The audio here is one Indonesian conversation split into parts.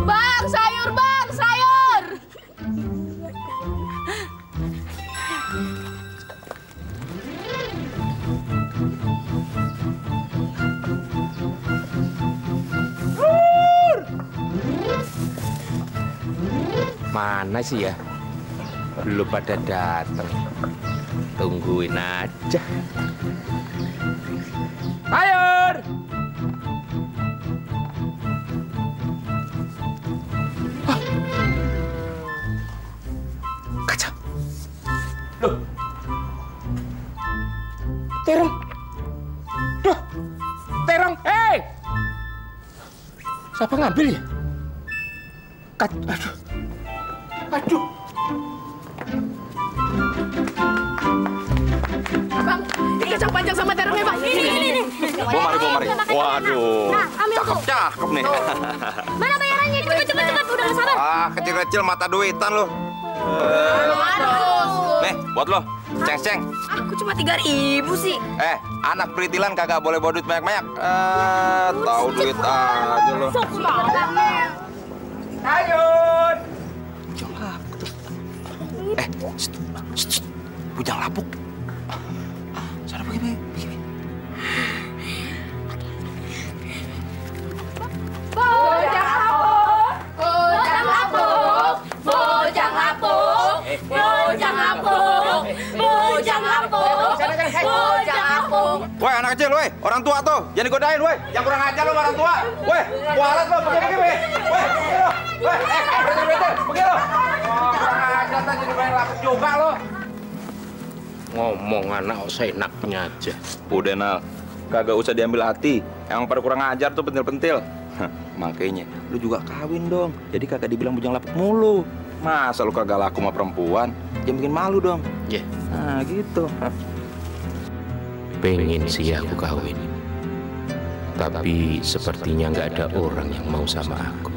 Bang, sayur bang, sayur. Mana sih ya? Belum pada datang. Tungguin aja. Sayur! Hah? Kaca. Loh. Terong. Duh. Terong. Hei! Siapa ngambil ya? Aduh. Aduh. Bang, ini kacang panjang sama terongnya, Bang. Ini. Bawa mari. Waduh. Nah, ambil tuh. Cakep nih. Mana bayarannya? Cepet. Udah gak sabar. Kecil-kecil mata duitan lo. Nih, buat lo. Ceng-ceng. Aku cuma 3.000 sih. Anak peritilan kagak boleh bawa duit banyak-banyak. Tahu duit aja lo. Sok banget. Sayur. Bujang lapuk tuh. Bujang lapuk. Sana begini. Woi, anak kecil, woi, orang tua tuh, jangan digodain, woi, yang kurang ajar lo sama orang tua, woi, kualat lo, pergi, woi, pergi lo, kurang ajar tuh jadi main lapuk juga lo. Ngomong anak seenaknya aja. Udah Nal, kagak usah diambil hati, emang pada kurang ajar tuh pentil-pentil. Makanya, lu juga kawin dong, jadi kagak dibilang bujang lapuk mulu. Masa lu kagak laku sama perempuan, jangan bikin malu dong. Ya. Nah, gitu. Pengen sih aku kawin. Tapi sepertinya nggak ada orang yang mau sama aku.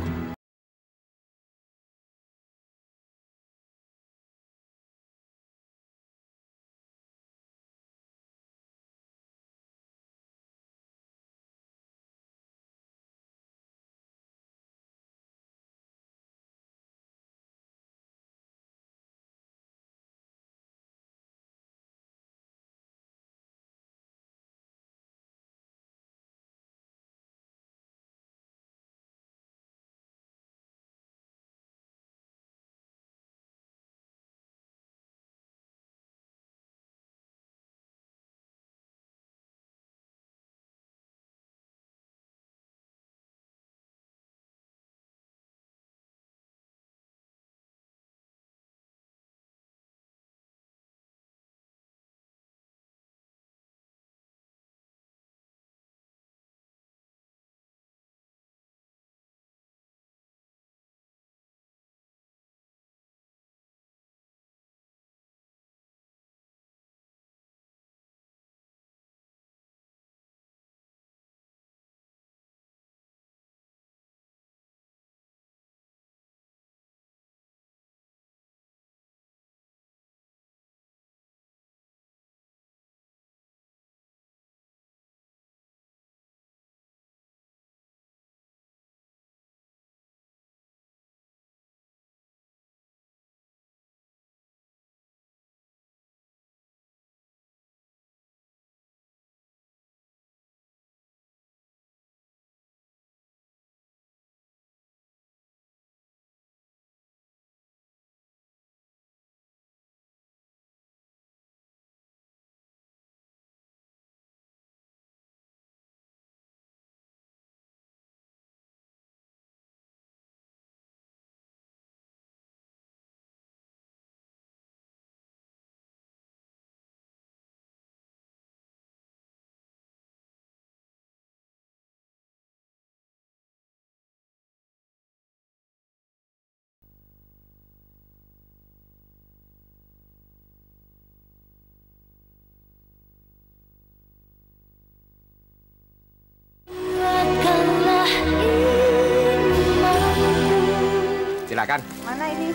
Silakan. Mana ini?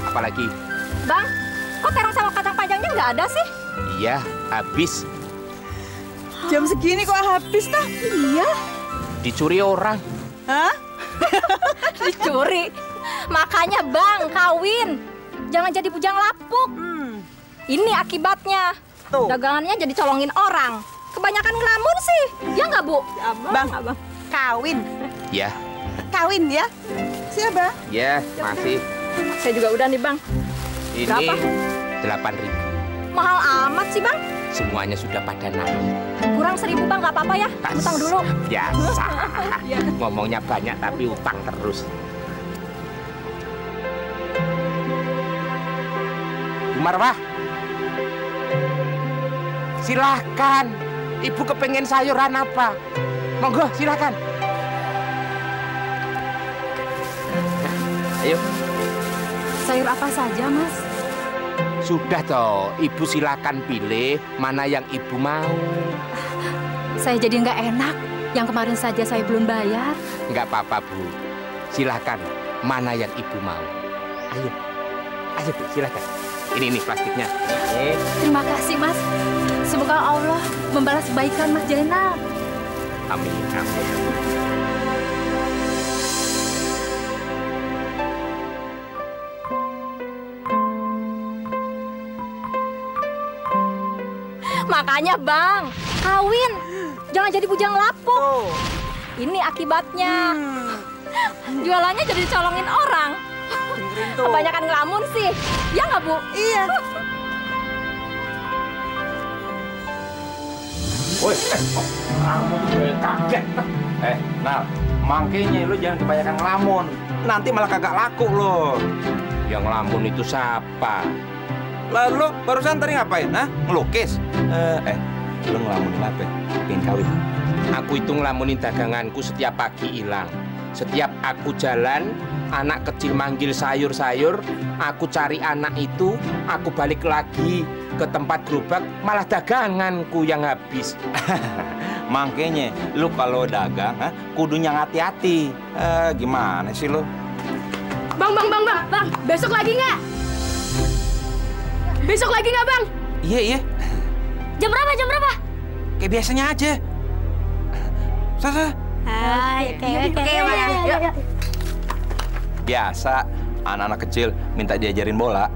Apalagi? Bang, kok terong sama kacang panjangnya nggak ada sih? Iya, habis. Jam segini kok habis, tah? Iya. Dicuri orang. Hah? Dicuri. Makanya Bang, kawin. Jangan jadi bujang lapuk. Ini akibatnya. Tuh. Dagangannya jadi colongin orang. Kebanyakan ngelamun sih. Ya nggak, Bu? Bang, kawin. Ya. Kawin ya? Siapa? Ya, masih. Saya juga udah nih, Bang. Ini Berapa? 8.000. Mahal amat sih, Bang. Semuanya sudah pada naik. Kurang 1.000, Bang. Nggak apa-apa ya. Utang dulu. Biasa. Ngomongnya banyak tapi utang terus. Bu Marwah. Silahkan. Ibu kepengen sayuran apa? Monggo, silahkan. Ayo. Sayur apa saja, Mas? Sudah toh, Ibu silakan pilih mana yang Ibu mau. Saya jadi nggak enak. Yang kemarin saja saya belum bayar. Nggak apa-apa, Bu. Silakan mana yang Ibu mau. Ayo. Ayo, Bu, silakan. Ini plastiknya. Terima kasih, Mas. Semoga Allah membalas kebaikan Mas Jainal. Amin, amin. Makanya Bang, kawin. Jangan jadi bujang lapuk. Tuh. Ini akibatnya. Jualannya jadi dicolongin orang. Dengerin tuh. Kebanyakan ngelamun sih. Ya nggak, Bu? Iya. Woi, kamu kaget. Nal, makanya lu jangan kebanyakan ngelamun. Nanti malah kagak laku lo. Yang ngelamun itu siapa? Lalu barusan tadi ngapain? Hah? Ngelukis? Lu ngelamunin apa? Pengen kawin? Aku itu ngelamunin daganganku setiap pagi hilang. Setiap aku jalan, anak kecil manggil sayur-sayur, aku cari anak itu, aku balik lagi ke tempat gerobak, malah daganganku yang habis. Makanya lu kalau dagang, kudunya hati-hati. Gimana sih lu? Bang, besok lagi nggak? Besok lagi nggak, Bang? Iya. Jam berapa? Kayak biasanya aja. Sasa. Hai, Oke. Biasa, anak-anak kecil minta diajarin bola.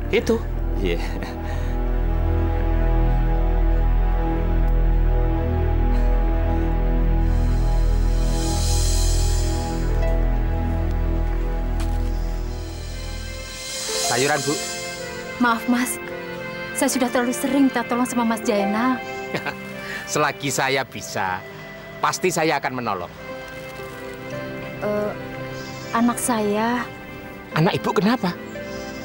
Itu. Iya. Sayuran, Bu. Maaf, Mas. Saya sudah terlalu sering minta tolong sama Mas Jainal. Selagi saya bisa, pasti saya akan menolong. Anak saya, Anak Ibu kenapa?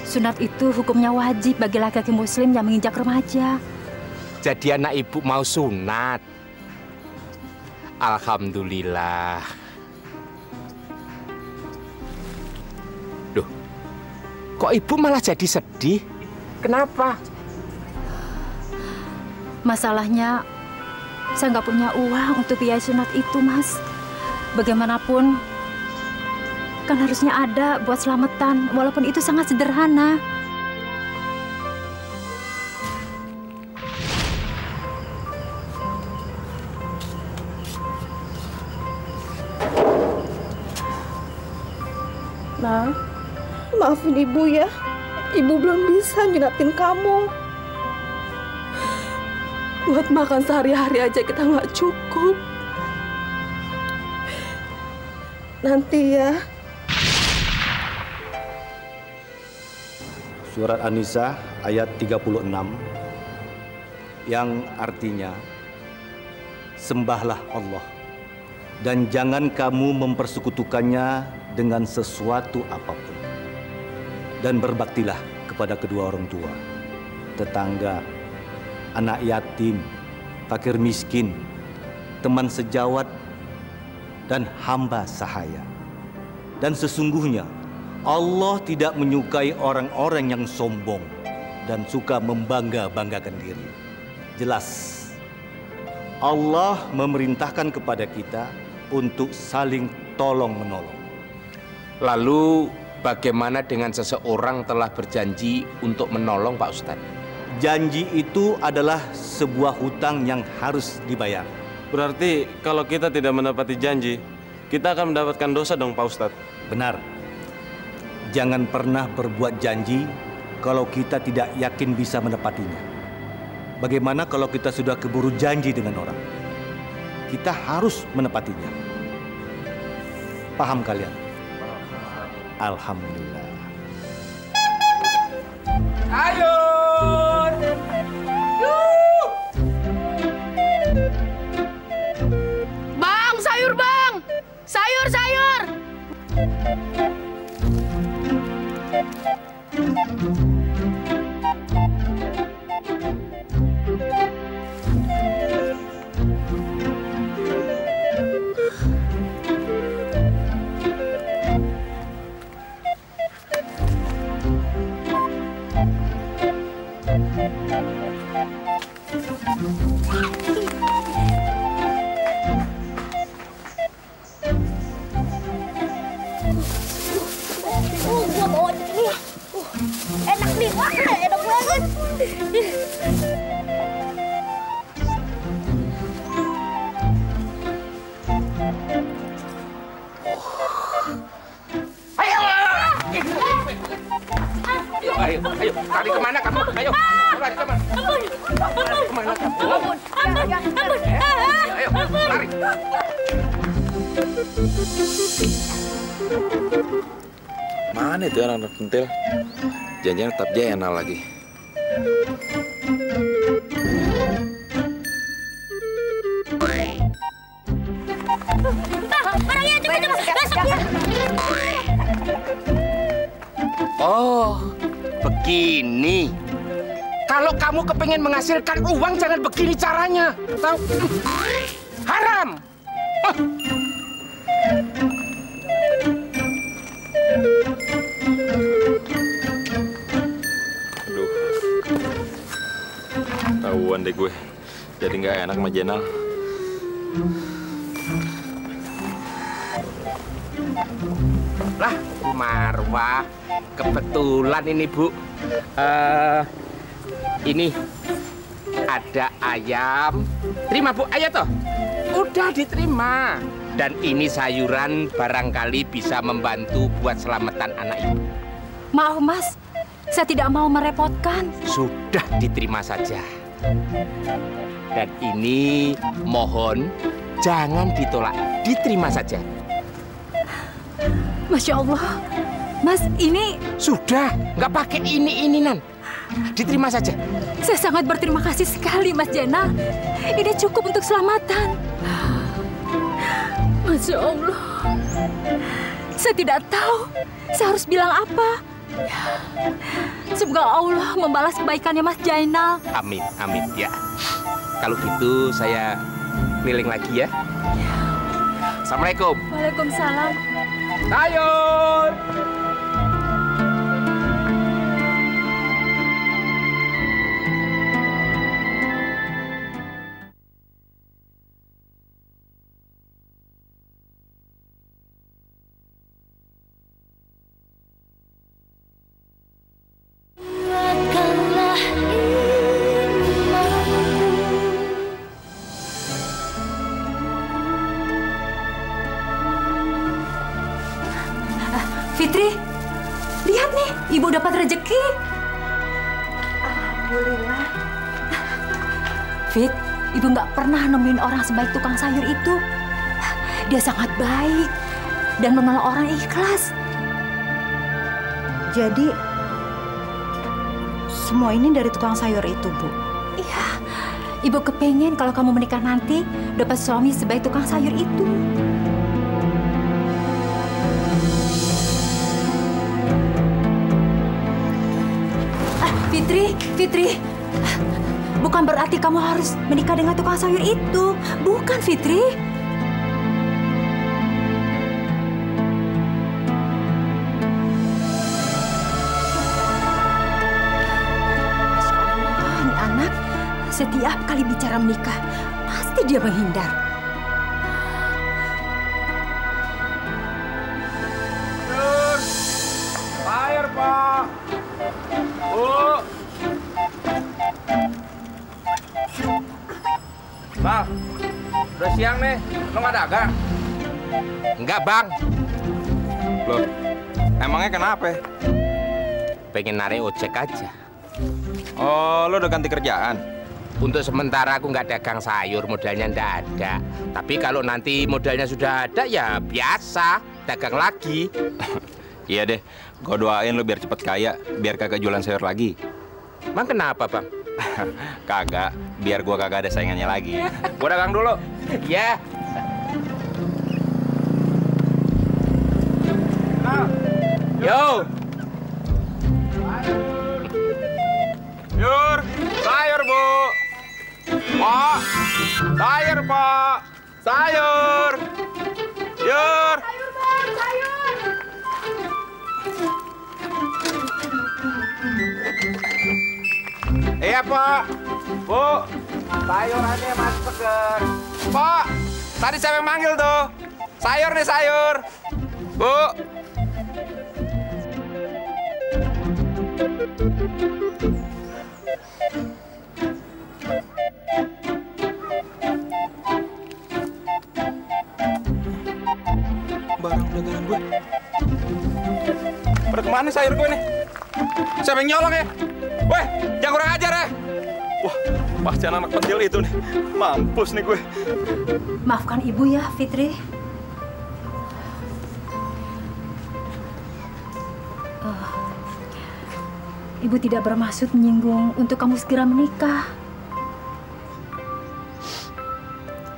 sunat itu hukumnya wajib bagi laki-laki muslim yang menginjak remaja. Jadi anak Ibu mau sunat. Alhamdulillah. Duh, kok Ibu malah jadi sedih? Kenapa? Masalahnya, saya nggak punya uang untuk biaya sunat itu, Mas. Bagaimanapun, kan harusnya ada buat selamatan, walaupun itu sangat sederhana. Nah, maafin Ibu ya. Ibu belum bisa nyunatin kamu. Buat makan sehari-hari aja kita nggak cukup. Nanti ya. Surat An-Nisa ayat 36 yang artinya sembahlah Allah dan jangan kamu mempersekutukannya dengan sesuatu apapun, dan berbaktilah kepada kedua orang tua, tetangga, anak yatim, fakir miskin, teman sejawat, dan hamba sahaya. Dan sesungguhnya Allah tidak menyukai orang-orang yang sombong dan suka membangga-banggakan diri. Jelas, Allah memerintahkan kepada kita untuk saling tolong-menolong. Lalu bagaimana dengan seseorang telah berjanji untuk menolong, Pak Ustadz? Janji itu adalah sebuah hutang yang harus dibayar. Berarti kalau kita tidak menepati janji, kita akan mendapatkan dosa dong Pak Ustadz. Benar. Jangan pernah berbuat janji kalau kita tidak yakin bisa menepatinya. Bagaimana kalau kita sudah keburu janji dengan orang? Kita harus menepatinya. Paham kalian? Alhamdulillah. Ayo! Bang, sayur bang! Sayur, sayur! Gua bawa nih. Enak nih. Enak banget. Ayo, lari kemana kamu? Ayo, lari kemana? Lari kemana kamu? Ayo, lari. Mana itu anak pentil? Janjian tetap Jena lagi. Orangnya coba masuk ya. Oh, begini. Kalau kamu kepengen menghasilkan uang, jangan begini caranya. Tahu? Haram. Oh. Aduh. Tahuan deh gue. Jadi nggak enak sama Jenal. Lah, Bu Marwah, kebetulan ini Bu, ini ada ayam. Terima Bu, ayo toh. Udah diterima. Dan ini sayuran barangkali bisa membantu buat selamatan anak ibu. Maaf Mas, saya tidak mau merepotkan. Sudah diterima saja. Dan ini mohon jangan ditolak, diterima saja. Masya Allah, Mas ini... Sudah, nggak pakai ini Nan. Diterima saja. Saya sangat berterima kasih sekali Mas Jenal. Ini cukup untuk selamatan. Masya Allah. Saya tidak tahu saya harus bilang apa. Semoga Allah membalas kebaikannya Mas Jainal. Amin, amin ya. Kalau gitu saya keliling lagi ya. Assalamualaikum. Waalaikumsalam. Sayur. Fitri, lihat nih, Ibu dapat rezeki. Alhamdulillah. Fit, Ibu nggak pernah nemuin orang sebaik tukang sayur itu. Dia sangat baik dan menolong orang ikhlas. Jadi, semua ini dari tukang sayur itu, Bu? Iya, Ibu kepengen kalau kamu menikah nanti dapat suami sebaik tukang sayur itu. Fitri, bukan berarti kamu harus menikah dengan tukang sayur itu. Bukan, Fitri. Masya Allah, ini anak setiap kali bicara menikah, pasti dia menghindar. Air, Pak. Bu. Bang, udah kagak. Enggak, Bang. Loh, emangnya kenapa? Pengen narik ojek aja. Oh, lo udah ganti kerjaan? Untuk sementara aku nggak dagang sayur, modalnya nggak ada. Tapi kalau nanti modalnya sudah ada, ya biasa, dagang lagi. Iya deh, gue doain lo biar cepet kaya, biar kagak jualan sayur lagi. Bang, kenapa, Bang? Kagak, biar gue kagak ada saingannya lagi. Gue dagang dulu. Ya. Yo. Yur, sayur bu. Pak, sayur pak, sayur. Yur. Sayur bang, sayur. Iya pak, bu. Sayurannya masih segar. Pak, tadi siapa yang manggil tuh? Sayur nih sayur. Bu. Barang dagangan gue. Pada kemana sayur gue nih? Siapa yang nyolong ya? Weh, jangan kurang ajar ya! Wah, pasti anak pentil itu nih. Mampus nih gue. Maafkan Ibu ya, Fitri. Ibu tidak bermaksud menyinggung untuk kamu segera menikah.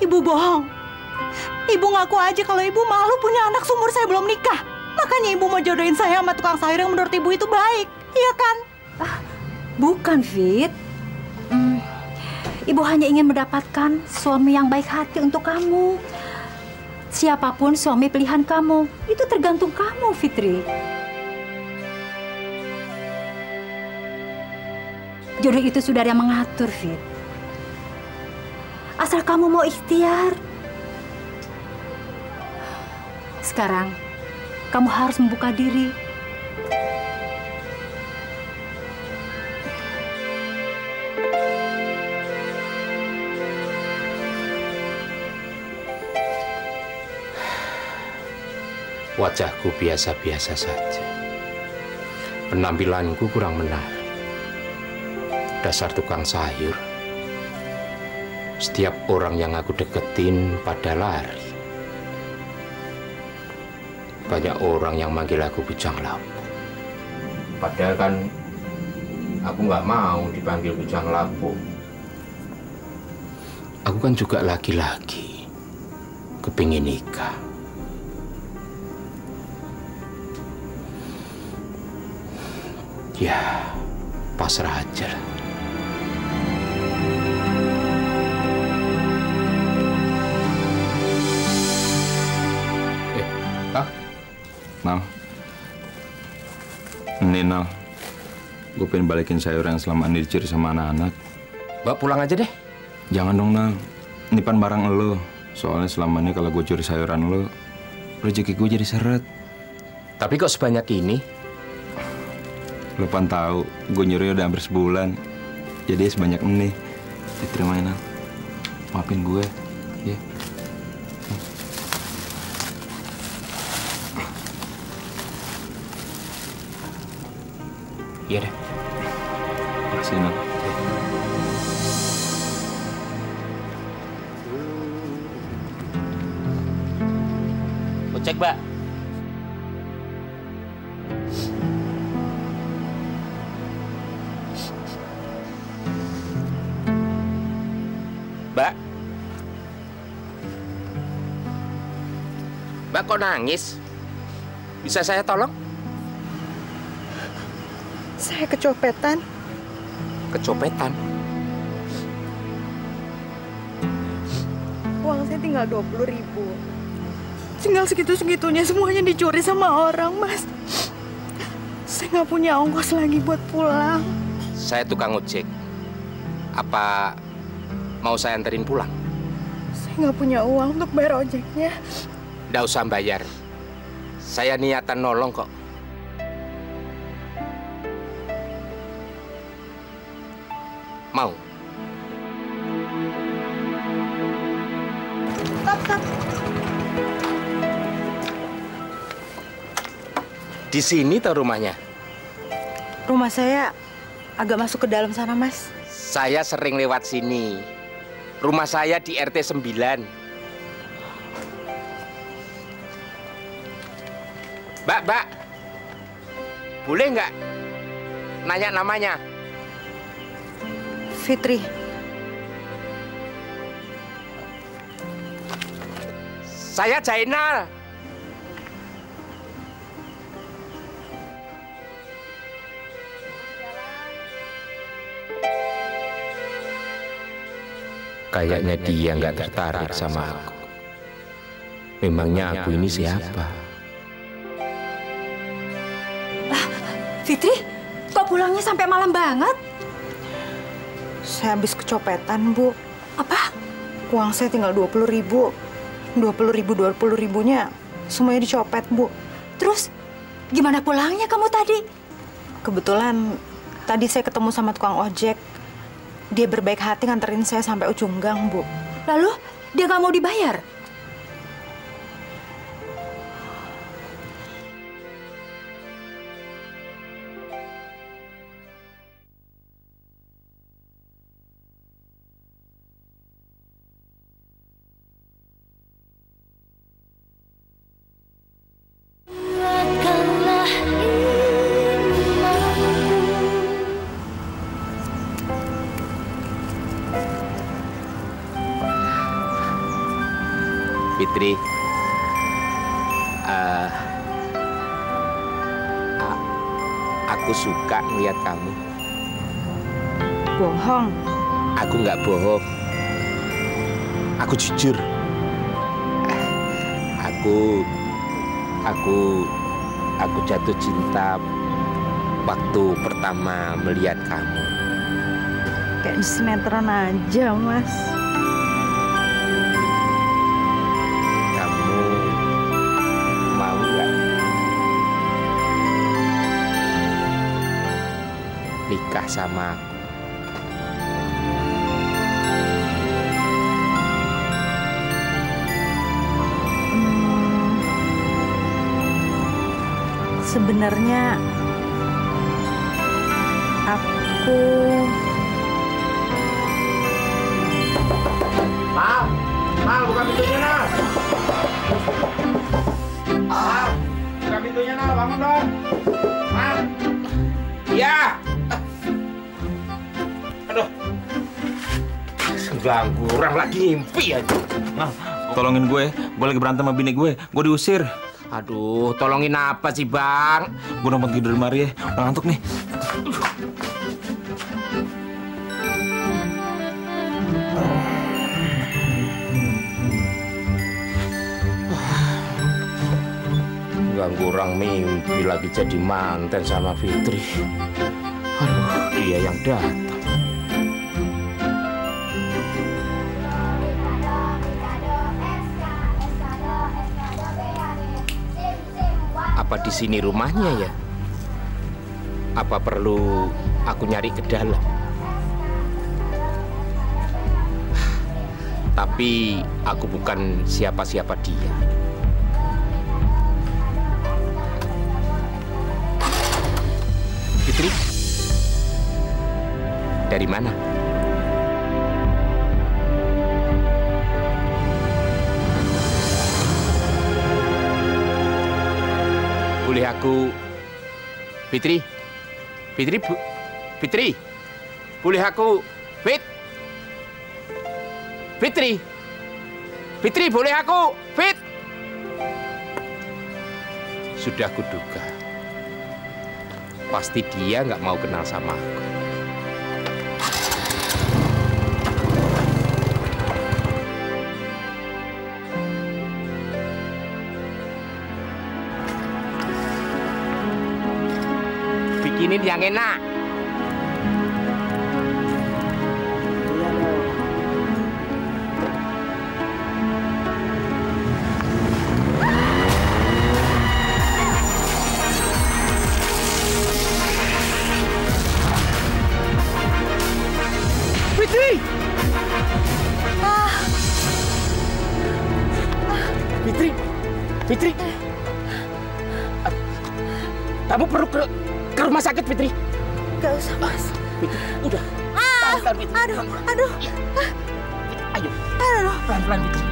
Ibu bohong. Ibu ngaku aja kalau ibu malu punya anak seumur saya belum nikah. Makanya ibu mau jodohin saya sama tukang sayur yang menurut ibu itu baik. Iya kan? Bukan, Fit. Ibu hanya ingin mendapatkan suami yang baik hati untuk kamu. Siapapun suami pilihan kamu, itu tergantung kamu, Fitri. Jodoh itu sudah ada yang mengatur, Fit. Asal kamu mau ikhtiar. Sekarang, kamu harus membuka diri. Wajahku biasa-biasa saja. Penampilanku kurang menarik. Dasar tukang sayur. Setiap orang yang aku deketin pada lari. Banyak orang yang manggil aku bujang lapuk. Padahal kan aku nggak mau dipanggil bujang lapuk. Aku kan juga laki-laki, kepingin nikah. Ya, pasrah aja lah. Nal. Ini Nal. Gue pengen balikin sayur yang selama ini dicuri sama anak-anak. Mbak pulang aja deh. Jangan dong Nal. Ini pan barang lo. Soalnya selama ini kalau gue curi sayuran lo, rezeki gue jadi seret. Tapi kok sebanyak ini? Lo pan tahu, gue nyuri udah hampir sebulan. Jadi sebanyak ini. Diterima Nal. Maafin gue, ya. Iya deh. Makasih, Nal. Cek, Mbak. Mbak. Mbak kok nangis? Bisa saya tolong? Saya kecopetan. Kecopetan? Uang saya tinggal 20.000. Tinggal segitu-segitunya semuanya dicuri sama orang, Mas. Saya nggak punya ongkos lagi buat pulang. Saya tukang ojek. Apa mau saya anterin pulang? Saya nggak punya uang untuk bayar ojeknya. Nggak usah bayar. Saya niatan nolong kok. Mau? Stop. Di sini tuh rumahnya? Rumah saya agak masuk ke dalam sana, Mas. Saya sering lewat sini. Rumah saya di RT 9. Mbak, boleh nggak nanya namanya? Fitri. Saya Jainal. Kayaknya dia nggak tertarik sama aku. Memangnya aku ini siapa? Fitri, kok pulangnya sampai malam banget? Saya habis kecopetan, Bu. Apa? Uang saya tinggal 20.000. 20.000-20.000-nya semuanya dicopet, Bu. Terus gimana pulangnya kamu tadi? Kebetulan tadi saya ketemu sama tukang ojek. Dia berbaik hati nganterin saya sampai ujung gang, Bu. Lalu dia nggak mau dibayar? Fitri, aku suka melihat kamu. Bohong. Aku nggak bohong. Aku jujur. Aku jatuh cinta waktu pertama melihat kamu. Kayak di sinetron aja, Mas. Kamu mau nggak nikah sama aku? Sebenarnya aku... Mal, buka pintunya, Nal. Buka pintunya, Nal. Bangun dong. Mal. Iya. Aduh. Ganggu orang lagi ngimpi aja. Nah, tolongin gue lagi berantem sama bini gue diusir. Aduh, tolongin apa sih, Bang? Gue numpang tidur di mari ya, udah ngantuk nih. Ganggu orang mimpi lagi jadi manten sama Fitri. Aduh, dia yang datang. Apa di sini rumahnya ya? Apa perlu aku nyari ke dalam? Tapi aku bukan siapa-siapa dia. Fitri? Dari mana? Boleh aku... Fitri? Fitri? Boleh aku... Fitri? Boleh aku... Sudah kuduga. Pasti dia nggak mau kenal sama aku. Bikinin yang enak. Fitri! Fitri! Kamu perlu ke rumah sakit, Fitri. Gak usah, Mas. Fitri, udah. Tahan, Fitri. Aduh. Ya. Ayo. Aduh. Pelan-pelan, Fitri.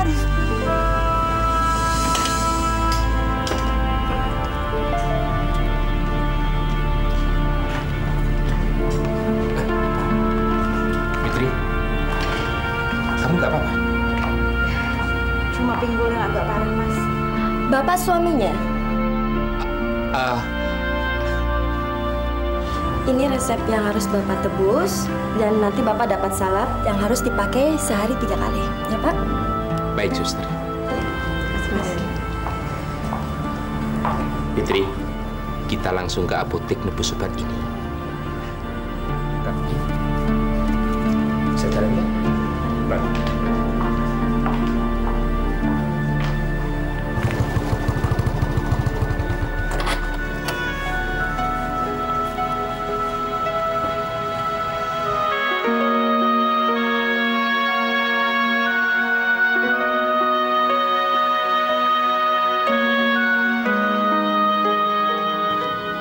Aduh. Fitri, kamu nggak apa-apa? Cuma pinggul yang agak parah, Mas. Bapak suaminya? Ini resep yang harus Bapak tebus, dan nanti Bapak dapat salep yang harus dipakai sehari 3 kali. Ya, Pak? Baik, suster. Mas. Fitri, kita langsung ke apotek nebus obat ini. Bisa jalan ya? Baik.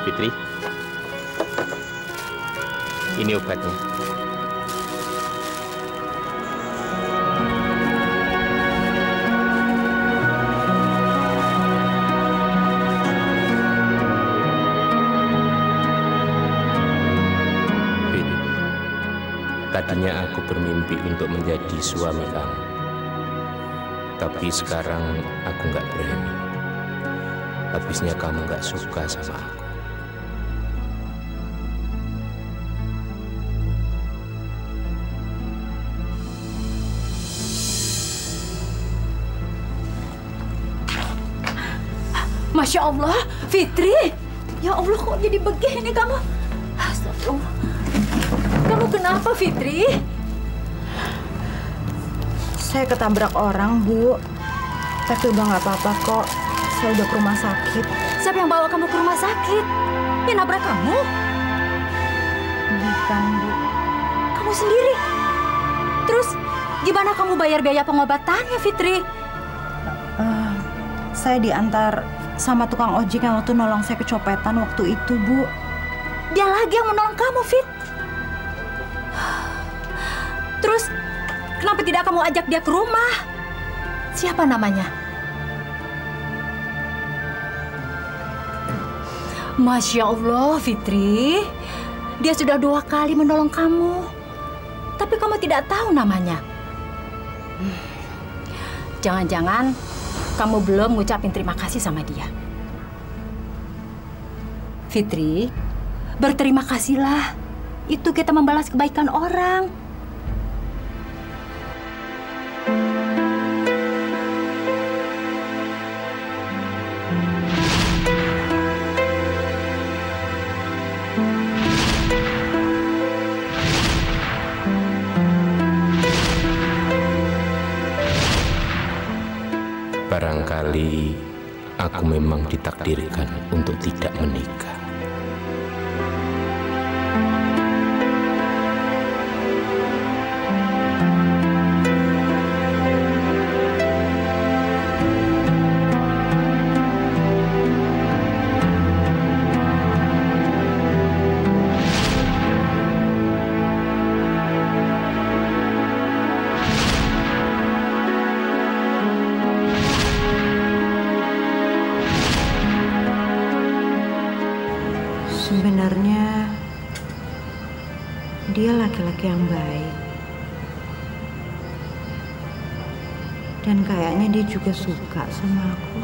Fitri, ini obatnya. Fit, tadinya aku bermimpi untuk menjadi suami kamu. Tapi sekarang aku nggak berani. Habisnya kamu nggak suka sama aku. Masya Allah, Fitri. Ya Allah, kok jadi begini kamu? Astagfirullah. Kamu kenapa, Fitri? Saya ketabrak orang, Bu. Tapi udah nggak apa-apa kok. Saya udah ke rumah sakit. Siapa yang bawa kamu ke rumah sakit? Yang nabrak kamu? Bukan, Bu. Kamu sendiri? Terus, gimana kamu bayar biaya pengobatannya, Fitri? Saya diantar sama tukang ojek yang waktu nolong saya kecopetan waktu itu, Bu. Dia lagi yang menolong kamu, Fit. Terus, kenapa tidak kamu ajak dia ke rumah? Siapa namanya? Masya Allah, Fitri. Dia sudah 2 kali menolong kamu. Tapi kamu tidak tahu namanya. Jangan-jangan kamu belum ngucapin terima kasih sama dia. Fitri, berterima kasihlah. Itu kita membalas kebaikan orang. Barangkali aku memang ditakdirkan untuk tidak menikah. Sebenarnya dia laki-laki yang baik. Dan kayaknya dia juga suka sama aku.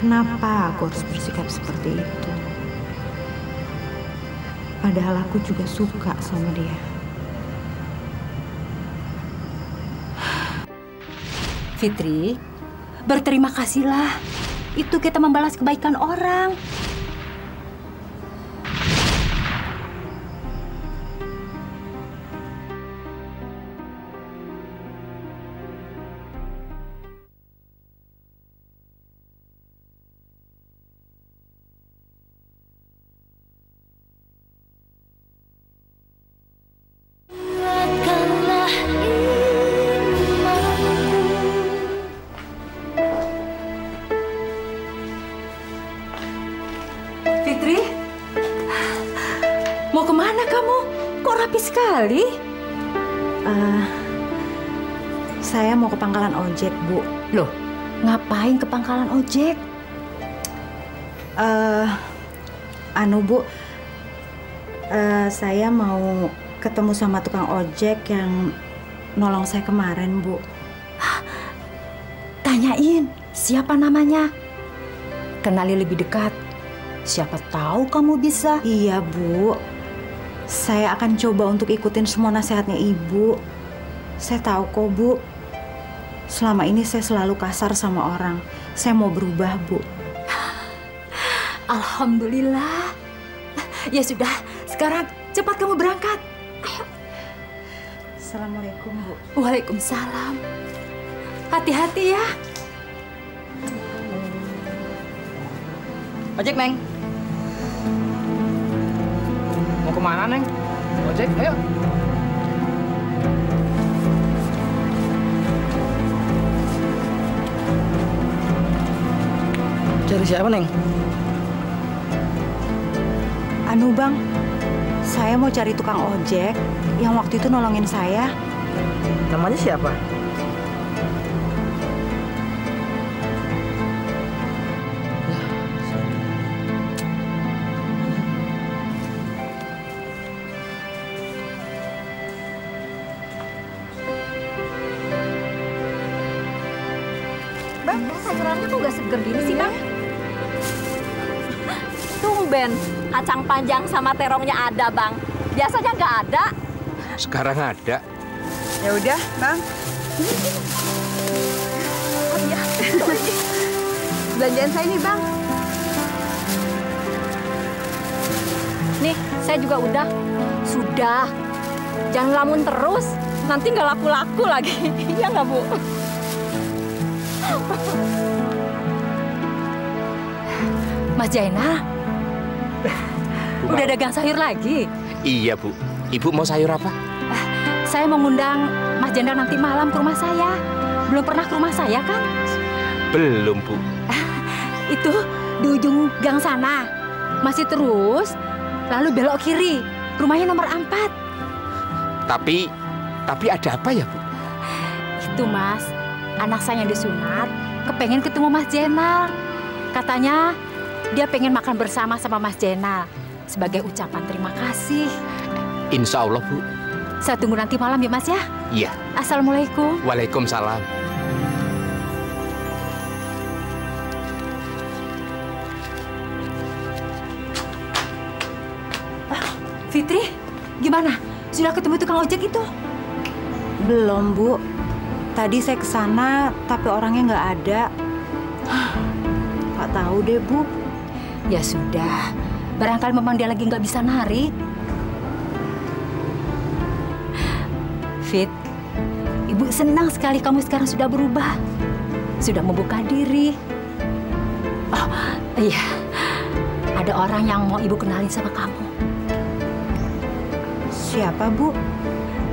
Kenapa aku harus bersikap seperti itu? Padahal aku juga suka sama dia. Fitri, berterima kasihlah. Itu kita membalas kebaikan orang. rapi sekali. Saya mau ke pangkalan ojek, Bu. Loh, ngapain ke pangkalan ojek? Bu, saya mau ketemu sama tukang ojek yang nolong saya kemarin, Bu. Tanyain, siapa namanya? Kenali lebih dekat. Siapa tahu kamu bisa. Iya, Bu. Saya akan coba untuk ikutin semua nasihatnya Ibu. Saya tahu kok, Bu. Selama ini saya selalu kasar sama orang. Saya mau berubah, Bu. Alhamdulillah. Ya sudah, sekarang cepat kamu berangkat. Ayo. Assalamualaikum, Bu. Waalaikumsalam. Hati-hati ya. Ojek, Neng. Mau kemana, Neng? Ojek, ayo. Cari siapa, Neng? Bang, saya mau cari tukang ojek yang waktu itu nolongin saya. Namanya siapa? Bang, sayurannya kok nggak seger gini sih, Bang? Tumben, kacang panjang sama terongnya ada, Bang. Biasanya nggak ada. Sekarang ada. Ya udah, Bang. Oh iya, Belanjaan saya nih, Bang. nih, saya juga udah. Sudah. Jangan lamun terus, nanti nggak laku-laku lagi. Iya nggak, Bu? Mas Jainal, udah dagang sayur lagi? Iya, Bu. Ibu mau sayur apa? Saya mau ngundang Mas Jainal nanti malam ke rumah saya. Belum pernah ke rumah saya, kan? Belum, Bu. Itu di ujung gang sana. Masih terus, lalu belok kiri. Rumahnya nomor 4. Tapi ada apa ya, Bu? Itu, Mas. Anak saya yang disunat, kepengen ketemu Mas Jainal. Katanya dia pengen makan bersama sama Mas Jainal sebagai ucapan terima kasih. Insya Allah, Bu. Saya tunggu nanti malam ya, Mas ya. Iya. Assalamualaikum. Waalaikumsalam. Fitri, gimana? Sudah ketemu tukang ojek itu? Belum, Bu. Tadi saya ke sana, tapi orangnya nggak ada. Nggak tahu deh, Bu. Ya sudah, barangkali memang dia lagi nggak bisa narik. Fit, Ibu senang sekali kamu sekarang sudah berubah. Sudah membuka diri. Oh, iya. Ada orang yang mau Ibu kenalin sama kamu. Siapa, Bu?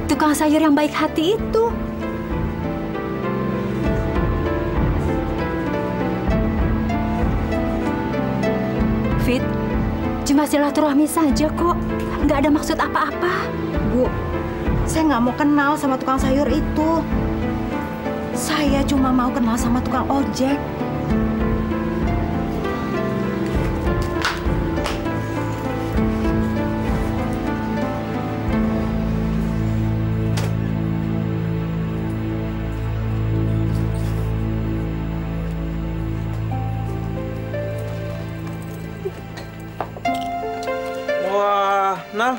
Tukang sayur yang baik hati itu. Fit, cuma silaturahmi saja kok. Nggak ada maksud apa-apa. Bu, saya nggak mau kenal sama tukang sayur itu. Saya cuma mau kenal sama tukang ojek. Nal,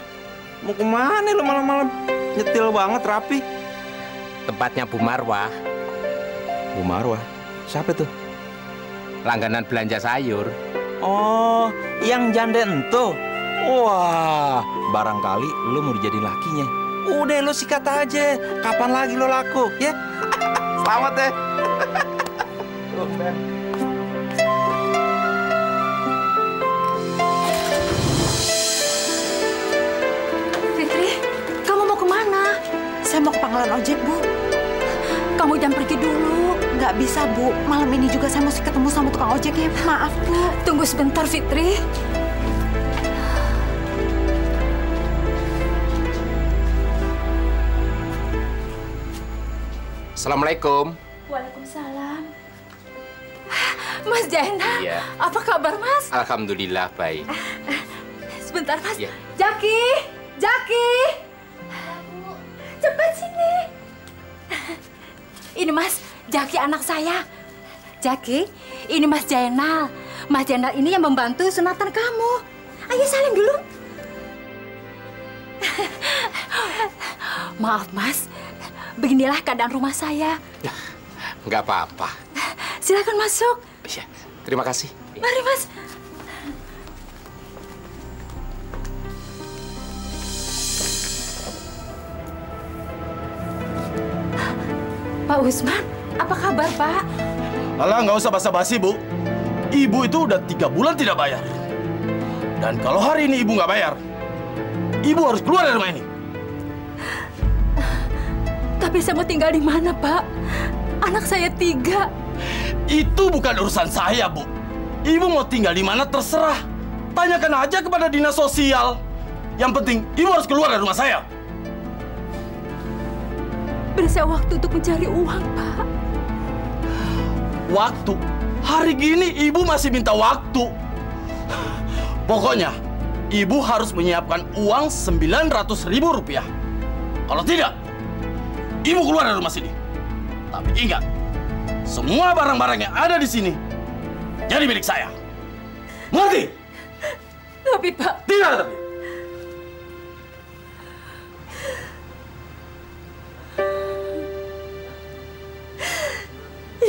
mau kemana lu malam-malam? Nyetil banget, rapi. Tempatnya Bu Marwah. Bu Marwah? Siapa tuh? Langganan belanja sayur. Oh, yang janda entuh. Wah, barangkali lu mau dijadiin lakinya. Udah, lu sikat aja. Kapan lagi lu laku, ya? Selamat deh. Saya mau ke pangkalan ojek, Bu. Kamu jangan pergi dulu. Nggak bisa, Bu. Malam ini juga saya mesti ketemu sama tukang ojeknya. Maaf, Bu. Tunggu sebentar, Fitri. Assalamualaikum. Waalaikumsalam. Mas Jainal, Iya. apa kabar Mas? Alhamdulillah baik. Sebentar Mas. Iya. Jaki, Jaki. Cepat sini. Ini Mas, Jaki anak saya. Jaki, ini Mas Jainal. Mas Jainal ini yang membantu sunatan kamu. Ayo salim dulu. Maaf Mas, beginilah keadaan rumah saya. Nggak apa-apa. Silakan masuk. Iya, terima kasih. Mari Mas. Pak Usman, apa kabar Pak? Alah, nggak usah basa-basi, Bu. Ibu itu udah 3 bulan tidak bayar. Dan kalau hari ini Ibu nggak bayar, Ibu harus keluar dari rumah ini. Tapi saya mau tinggal di mana, Pak? Anak saya 3. Itu bukan urusan saya, Bu. Ibu mau tinggal di mana terserah. Tanyakan aja kepada dinas sosial. Yang penting, Ibu harus keluar dari rumah saya. Beri saya waktu untuk mencari uang, Pak. Waktu? Hari gini Ibu masih minta waktu. Pokoknya, Ibu harus menyiapkan uang 900.000 rupiah. Kalau tidak, Ibu keluar dari rumah sini. Tapi ingat, semua barang-barang yang ada di sini jadi milik saya. Mengerti? Tapi, Pak... Tidak ada tapi.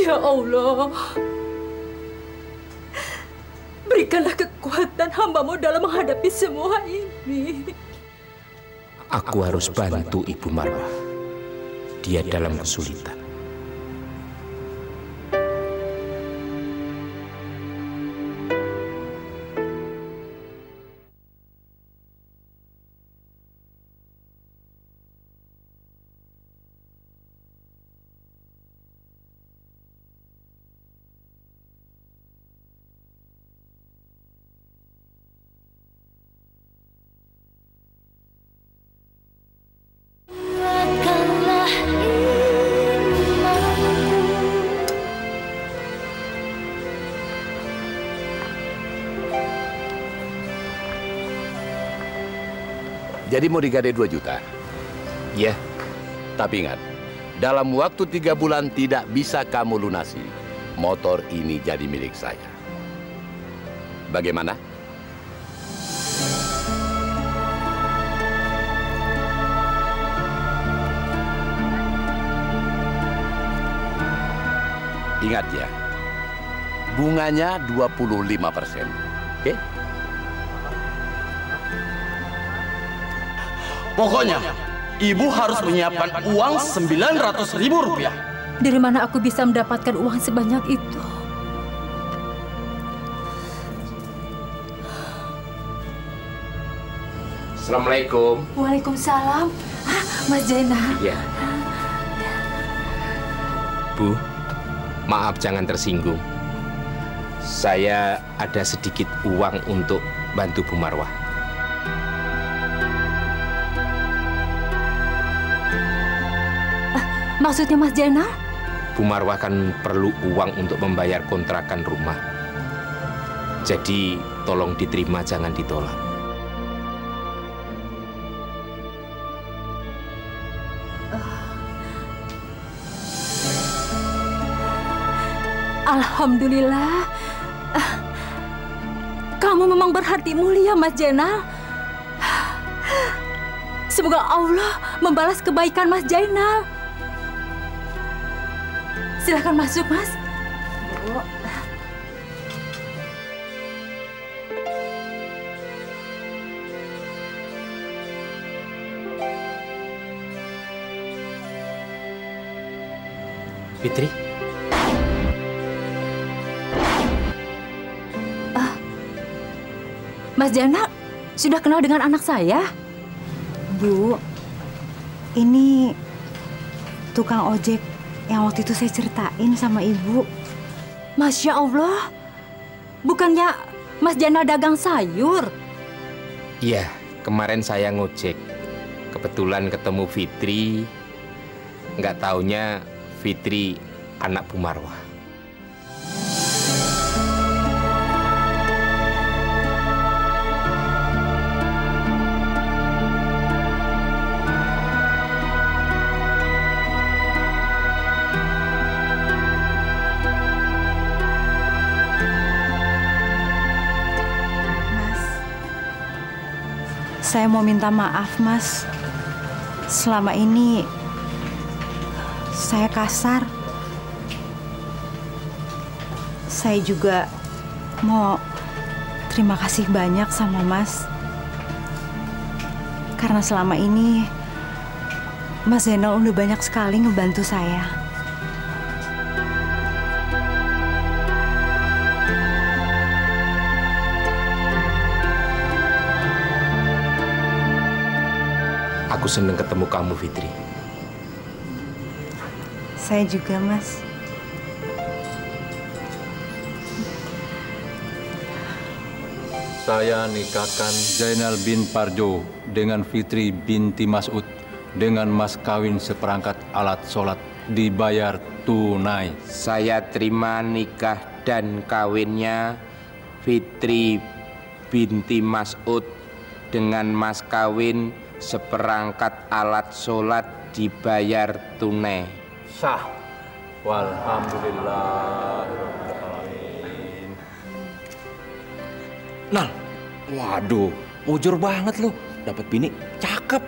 Ya Allah, berikanlah kekuatan hamba-Mu dalam menghadapi semua ini. Aku harus bantu Ibu Marwah. Dia dalam kesulitan. Jadi mau digadai 2 juta? Ya. Tapi ingat, dalam waktu 3 bulan tidak bisa kamu lunasi. Motor ini jadi milik saya. Bagaimana? Ingat ya, bunganya 25%. Oke? Pokoknya, Ibu harus menyiapkan uang 900.000 rupiah. Dari mana aku bisa mendapatkan uang sebanyak itu? Assalamualaikum. Waalaikumsalam. Mas Jainal. Iya. Bu, maaf jangan tersinggung. Saya ada sedikit uang untuk bantu Bu Marwah. Maksudnya Mas Jainal? Bu Marwah kan perlu uang untuk membayar kontrakan rumah. Jadi tolong diterima, jangan ditolak. Alhamdulillah. Kamu memang berhati mulia, Mas Jainal. Semoga Allah membalas kebaikan Mas Jainal. Silakan masuk, Mas. Bu. Fitri. Mas Jainal sudah kenal dengan anak saya? Bu, ini tukang ojek yang waktu itu saya ceritain sama Ibu. Masya Allah, bukannya Mas Jainal dagang sayur? Iya, kemarin saya ngojek. Kebetulan ketemu Fitri. Nggak taunya Fitri, anak Bu Marwah. Saya mau minta maaf, Mas. Selama ini saya kasar. Saya juga mau terima kasih banyak sama Mas. Karena selama ini Mas Zainal udah banyak sekali ngebantu saya. Aku senang ketemu kamu, Fitri. Saya juga, Mas. Saya nikahkan Zainal bin Parjo dengan Fitri binti Mas'ud dengan mas kawin seperangkat alat sholat dibayar tunai. Saya terima nikah dan kawinnya Fitri binti Mas'ud dengan mas kawin seperangkat alat sholat dibayar tunai. Sah. Walhamdulillahirrahmanirrahim. Nal, waduh, mujur banget lo. Dapat bini cakep.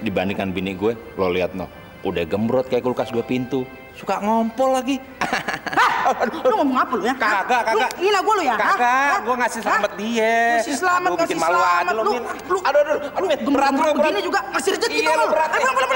Dibandingkan bini gue, lo lihat no, udah gembrot kayak kulkas 2 pintu. Suka ngompol lagi. Lu ngomong apa lu ya? Kagak. Lu hina gue lu ya? Kagak, gue ngasih selamat dia. Ngasih selamat, Aduh, bikin malu aja lo, Min. Aduh, Min. Berat begini juga ngasih rezeki iya, lu. Berat, Ayo, pulang.